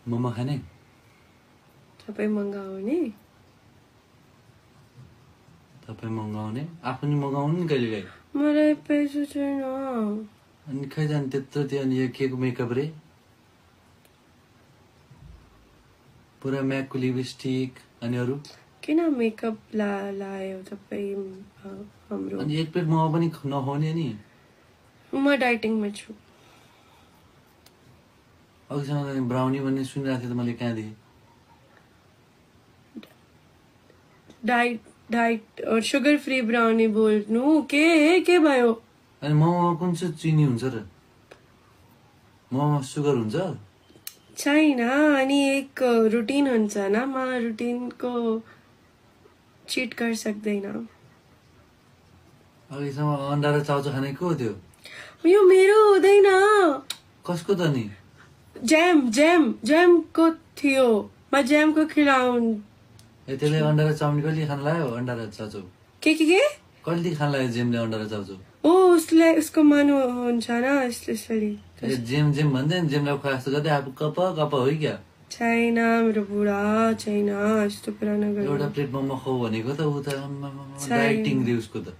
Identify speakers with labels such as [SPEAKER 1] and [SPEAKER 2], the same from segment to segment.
[SPEAKER 1] मोमो खाने
[SPEAKER 2] तपाईँ मगाउने
[SPEAKER 1] आफू नि मगाउनु नि कहिले काहीँ
[SPEAKER 2] मलाई पैसा छैन
[SPEAKER 1] अनि खै जाने त्यत्रो त्यो अनि यो के को मेकअप रे पुरा म्याकको लिपस्टिक अनि अरू
[SPEAKER 2] किन मेकअप लायो तपाईँ हाम्रो
[SPEAKER 1] अनि एक प्लेट मोमो पनि नखुवाउने नि
[SPEAKER 2] म डाइटिङमा छु
[SPEAKER 1] अघिसम्म ब्राउनी भन्ने सुनिरहेको थिएँ त मैले कहाँदेखि
[SPEAKER 2] डाइट और सुगर फ्री ब्राउनी बोल्नु के भयो
[SPEAKER 1] अनि मोमोमा कुन चाहिँ चिनी हुन्छ र मोमोमा सुगर हुन्छ
[SPEAKER 2] छैन अनि एक रुटिन हुन्छ ना म रुटिनको चिट कर सक्दैन
[SPEAKER 1] अघिसम्म अन्डा र चाउचाउ खाने को थियो
[SPEAKER 2] यो मेरो हुँदैन
[SPEAKER 1] कसको त नि
[SPEAKER 2] जेम को थियो म जेम को खिलाउन
[SPEAKER 1] त्यसले अन्डा र चाउमिन कहिले खान लाग्यो अन्डा र चाउचाउ
[SPEAKER 2] के
[SPEAKER 1] कहिले खान लाग्यो जेमले अन्डा र चाउचाउ
[SPEAKER 2] ओ उसको मन हुन्छ ना यसले
[SPEAKER 1] जेम भन्दै जेमलाई खुवा जस्तो गर्दै आफू कप हो क्या
[SPEAKER 2] छैन मेरो बुढा छैन यस्तो कुरा नगर्नु
[SPEAKER 1] एउटा प्लेट मोमो खाऊ भनेको त उ त डाइटिङ रे उसको त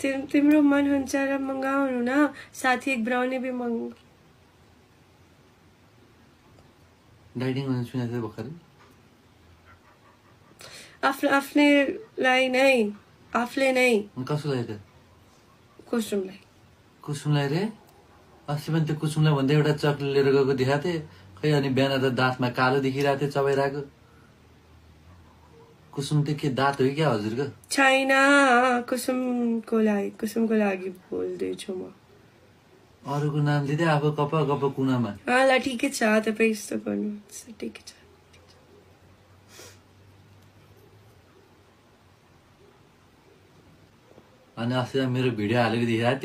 [SPEAKER 2] तिम्रो मन हुन्छ र मगाउनु न साथी एक ब्राउनी भी
[SPEAKER 1] डाइटिङ भन्ने सुनेको थिएँ भर्खरै
[SPEAKER 2] आफूले नै
[SPEAKER 1] कसलाई त
[SPEAKER 2] कुसुमलाई
[SPEAKER 1] रे अस्ति पनि त्यो कुसुमलाई भन्दै एउटा चक्लेट लिएर गएको देखाएको थिएँ खै अनि बिहान त दाँतमा कालो देखिरहेको थियो चबाइरहेको कुसुम त के दाँत हो क्या हजुरको
[SPEAKER 2] छैन कुसुमको लागि बोल्दैछु म
[SPEAKER 1] अरूको नाम लिँदै आफू गप कुनामा
[SPEAKER 2] ल ठिकै छ तपाईँ यस्तो गर्नु ठिकै छ
[SPEAKER 1] अनि अस्ति मेरो भिडियो हालेको देखिरहेको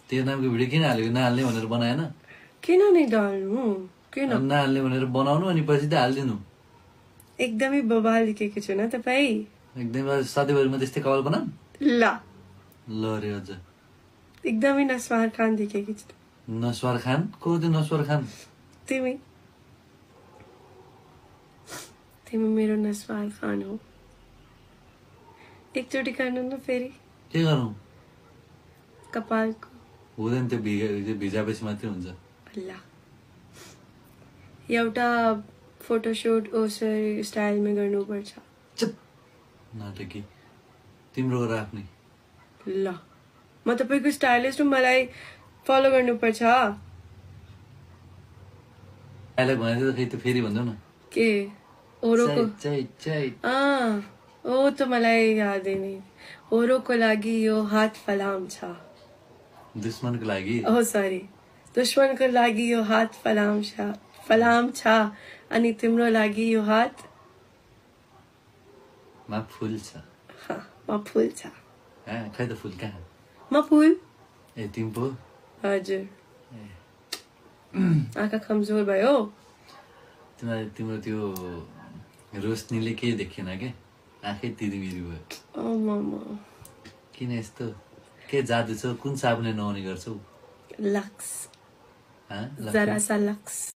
[SPEAKER 1] तेरो नामको भिडियो किन हालेको नहाल्ने भनेर बनाएन
[SPEAKER 2] किन नै डाल्नु किन
[SPEAKER 1] नहाल्ने भनेर बनाउनु अनि पछि त हालिदिनु
[SPEAKER 2] एकदमै बबाल लेखेको छु न तपाईँ
[SPEAKER 1] एकदमै सधैँभरि म त्यस्तै कपाल बनाऊ ल रे अझ
[SPEAKER 2] एकदमै नस्वार खान देखेकी छु
[SPEAKER 1] नस्वार खान को त्यो नस्वार खान
[SPEAKER 2] तिमी मेरो नस्वार खान हो एकचोटि गर्नु न फेरि
[SPEAKER 1] के गरौँ
[SPEAKER 2] कपालको
[SPEAKER 1] हुँदैन त्यो भिजापछि मात्रै हुन्छ
[SPEAKER 2] ल एउटा फोटोशूट ओसरी स्टाइलमा गर्नुपर्छ
[SPEAKER 1] नाटकी तिम्रो गरेर आफ्नै
[SPEAKER 2] ल म तपाईको स्टाइलिस्ट मलाई फलो गर्नुपर्छ
[SPEAKER 1] डायलग भनेको खै त फेरि भन्दै न
[SPEAKER 2] के ओरोको ओ त मलाई यादै नै ओरोको लागि यो हात फलाम छ
[SPEAKER 1] दुश्मनको लागि
[SPEAKER 2] सरी दुश्मनको लागि यो हात फलाम छ अनि तिम्रो लागि यो हात
[SPEAKER 1] मा फूल छ खै त फूल कहाँ
[SPEAKER 2] म फूल
[SPEAKER 1] ए तिमी पो
[SPEAKER 2] हजुर आँखा कमजोर भयो
[SPEAKER 1] तिम्रो त्यो रोशनीले केही देखेन के आँखै तिरिमिरी भयो किन यस्तो के जादु छ कुन साबुनले नुहाउने गर्छौ
[SPEAKER 2] लक्स जरा सा लक्स